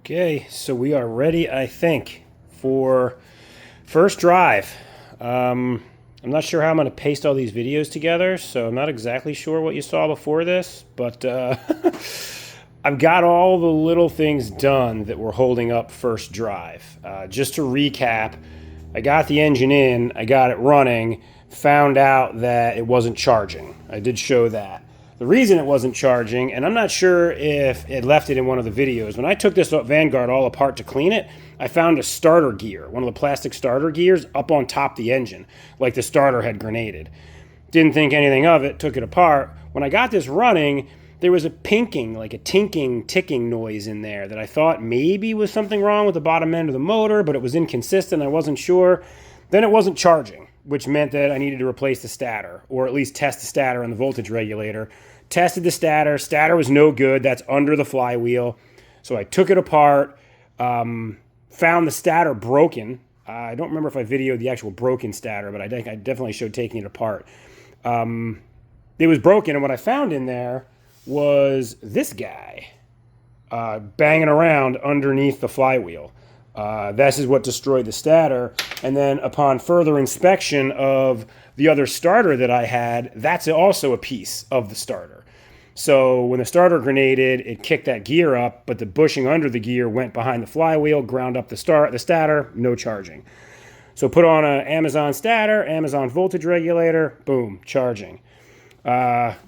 Okay, so we are ready, I think, for first drive. I'm not sure how I'm going to paste all these videos together, so I'm not exactly sure what you saw before this, but I've got all the little things done that were holding up first drive. Just to recap, I got the engine in, I got it running, found out that it wasn't charging. I did show that. The reason it wasn't charging, and I'm not sure if it left it in one of the videos, when I took this Vanguard all apart to clean it, I found a starter gear, one of the plastic starter gears, up on top of the engine, like the starter had grenaded. Didn't think anything of it, took it apart. When I got this running, there was a pinking, like a ticking noise in there that I thought maybe was something wrong with the bottom end of the motor, but it was inconsistent, I wasn't sure. Then it wasn't charging, which meant that I needed to replace the stator, or at least test the stator and the voltage regulator. Tested the stator was no good, that's under the flywheel. So I took it apart, found the stator broken. I don't remember if I videoed the actual broken stator, but I think I definitely showed taking it apart. It was broken, and what I found in there was this guy banging around underneath the flywheel. This is what destroyed the stator. And then upon further inspection of the other starter that I had, that's also a piece of the starter. So when the starter grenaded, it kicked that gear up, but the bushing under the gear went behind the flywheel, ground up the stator, no charging. So put on an Amazon stator, Amazon voltage regulator, boom, charging.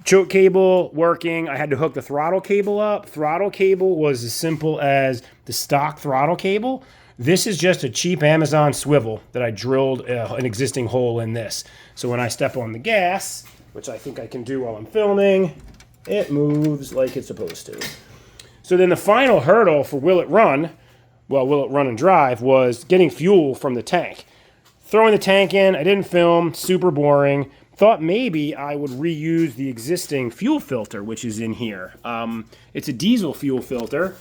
Choke cable working. I had to hook the throttle cable up. Throttle cable was as simple as the stock throttle cable. This is just a cheap Amazon swivel that I drilled an existing hole in this. So when I step on the gas, which I think I can do while I'm filming, it moves like it's supposed to. So then the final hurdle for will it run and drive, was getting fuel from the tank. Throwing the tank in, I didn't film, super boring. Thought maybe I would reuse the existing fuel filter, which is in here. It's a diesel fuel filter,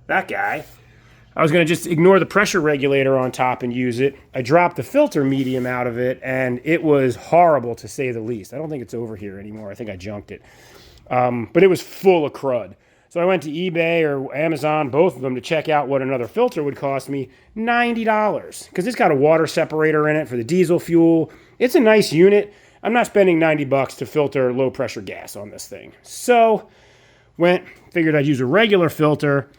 that guy. I was going to just ignore the pressure regulator on top and use it. I dropped the filter medium out of it, and it was horrible to say the least. I don't think it's over here anymore. I think I junked it. But it was full of crud. So I went to eBay or Amazon, both of them, to check out what another filter would cost me. $90, because it's got a water separator in it for the diesel fuel. It's a nice unit. I'm not spending $90 to filter low pressure gas on this thing. So figured I'd use a regular filter.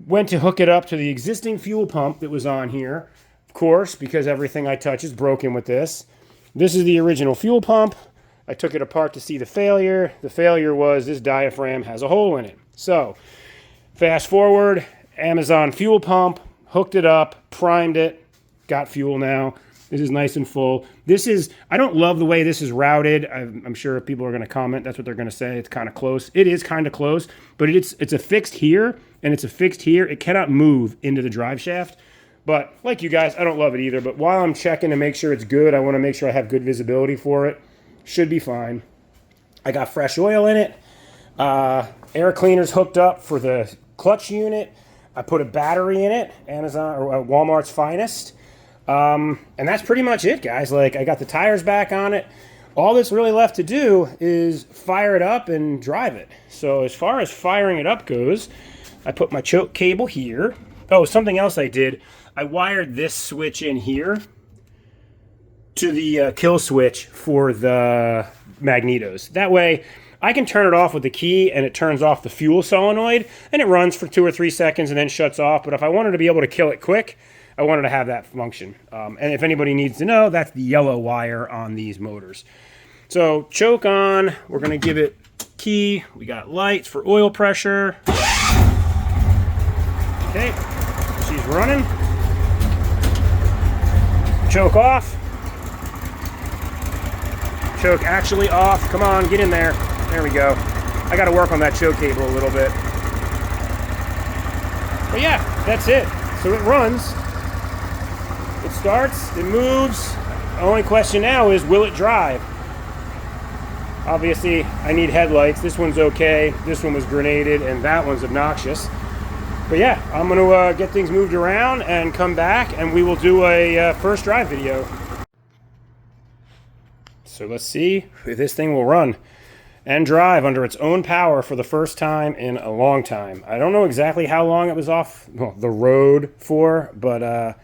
Went to hook it up to the existing fuel pump that was on here. Of course, because everything I touch is broken with this. This is the original fuel pump. I took it apart to see the failure. The failure was this diaphragm has a hole in it. So, fast forward, Amazon fuel pump, hooked it up, primed it, got fuel now. This is nice and full. I don't love the way this is routed. I'm sure if people are going to comment, that's what they're going to say. It's kind of close. It is kind of close, but it's a fixed here, and it's a fixed here. It cannot move into the drive shaft. But like you guys, I don't love it either. But while I'm checking to make sure it's good, I want to make sure I have good visibility for it. Should be fine. I got fresh oil in it. Air cleaners hooked up for the clutch unit. I put a battery in it, Amazon or Walmart's finest. And that's pretty much it, guys. Like, I got the tires back on it. All that's really left to do is fire it up and drive it. So as far as firing it up goes, I put my choke cable here. Oh, something else I did. I wired this switch in here to the kill switch for the magnetos. That way, I can turn it off with the key, and it turns off the fuel solenoid, and it runs for 2 or 3 seconds and then shuts off. But if I wanted to be able to kill it quick, I wanted to have that function. And if anybody needs to know, that's the yellow wire on these motors. So choke on, we're gonna give it key. We got lights for oil pressure. Okay, she's running. Choke off. Choke actually off. Come on, get in there. There we go. I gotta work on that choke cable a little bit. But yeah, that's it. So it runs. It starts, it moves. The only question now is, will it drive? Obviously, I need headlights. This one's okay. This one was grenaded, and that one's obnoxious. But yeah, I'm going to get things moved around and come back, and we will do a first drive video. So let's see if this thing will run. and drive under its own power for the first time in a long time. I don't know exactly how long it was off the road for, but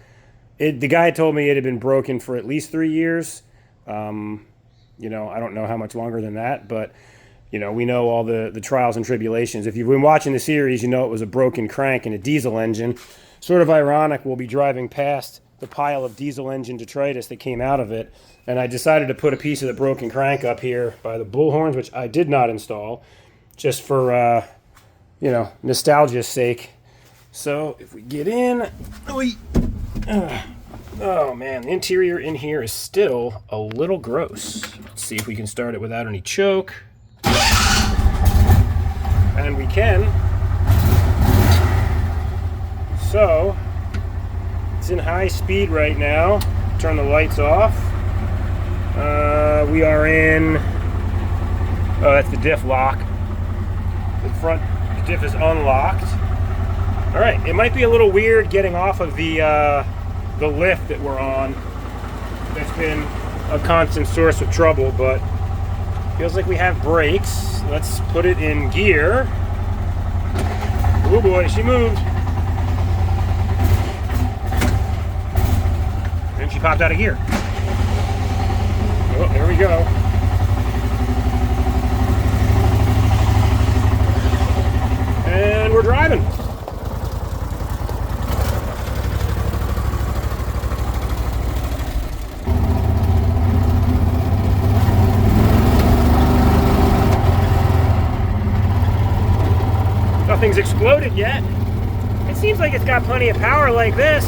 the guy told me it had been broken for at least 3 years. You know, I don't know how much longer than that, but you know, we know all the trials and tribulations. If you've been watching the series, you know it was a broken crank and a diesel engine. Sort of ironic, we'll be driving past the pile of diesel engine detritus that came out of it, and I decided to put a piece of the broken crank up here by the bullhorns, which I did not install, just for, you know, nostalgia's sake. So if we get in, oh man, the interior in here is still a little gross. Let's see if we can start it without any choke. And we can. So, it's in high speed right now. Turn the lights off. We are in, oh, that's the diff lock. The front diff is unlocked. All right, it might be a little weird getting off of the lift that we're on. That's been a constant source of trouble, but feels like we have brakes. Let's put it in gear. Oh boy, she moved. And she popped out of gear. Oh, there we go. And we're driving. Nothing's exploded yet. It seems like it's got plenty of power like this.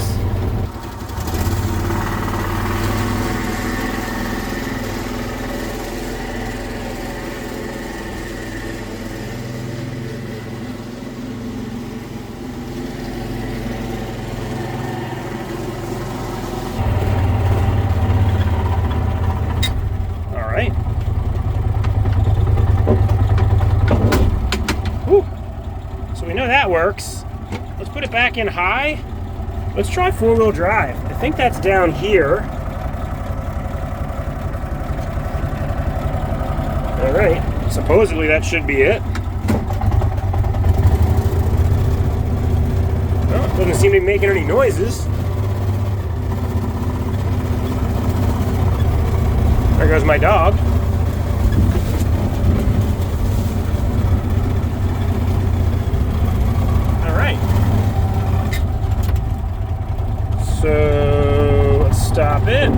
All right. Whew. So we know that works. Let's put it back in high. Let's try four-wheel drive. I think that's down here. All right, supposedly that should be it. Well, it doesn't seem to be making any noises. There goes my dog. So let's stop it.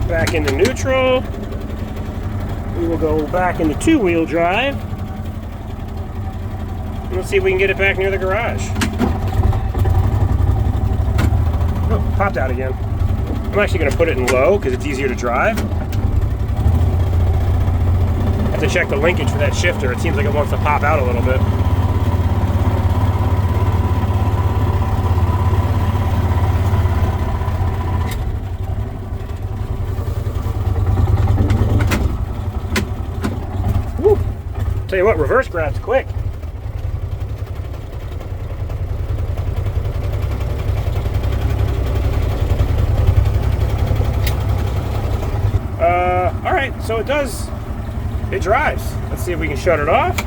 Back into neutral. We will go back into two-wheel drive. And let's see if we can get it back near the garage. Oh, popped out again. I'm actually going to put it in low because it's easier to drive. I have to check the linkage for that shifter. It seems like it wants to pop out a little bit. Tell you what, reverse grab's quick. All right, so it drives. Let's see if we can shut it off.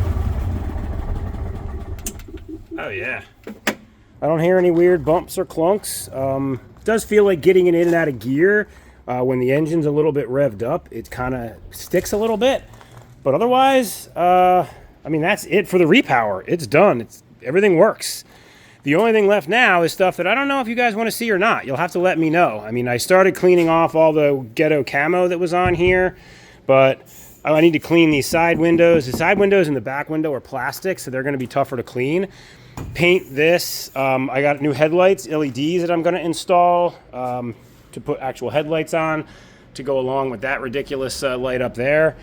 Oh yeah. I don't hear any weird bumps or clunks. It does feel like getting it in and out of gear when the engine's a little bit revved up. It kind of sticks a little bit. But otherwise, I mean, that's it for the repower. It's done. Everything works. The only thing left now is stuff that I don't know if you guys want to see or not. You'll have to let me know. I mean, I started cleaning off all the ghetto camo that was on here, but I need to clean these side windows. The side windows and the back window are plastic, so they're going to be tougher to clean. Paint this. I got new headlights, LEDs that I'm going to install to put actual headlights on to go along with that ridiculous light up there.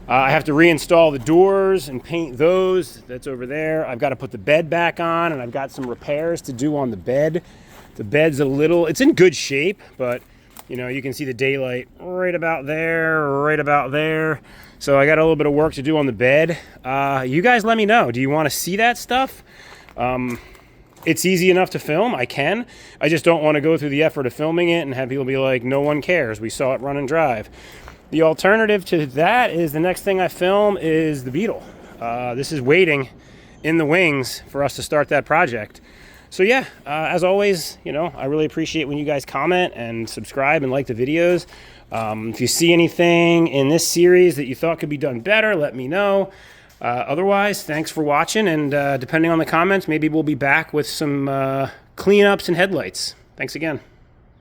I have to reinstall the doors and paint those. That's over there. I've got to put the bed back on, and I've got some repairs to do on the bed. The bed's it's in good shape, but you know, you can see the daylight right about there. So I got a little bit of work to do on the bed. You guys let me know. Do you want to see that stuff? It's easy enough to film. I can. I just don't want to go through the effort of filming it and have people be like, no one cares. We saw it run and drive. The alternative to that is the next thing I film is the Beetle. This is waiting in the wings for us to start that project. So yeah, as always, you know, I really appreciate when you guys comment and subscribe and like the videos. If you see anything in this series that you thought could be done better, let me know. Otherwise, thanks for watching, and depending on the comments, maybe we'll be back with some cleanups and headlights. Thanks again.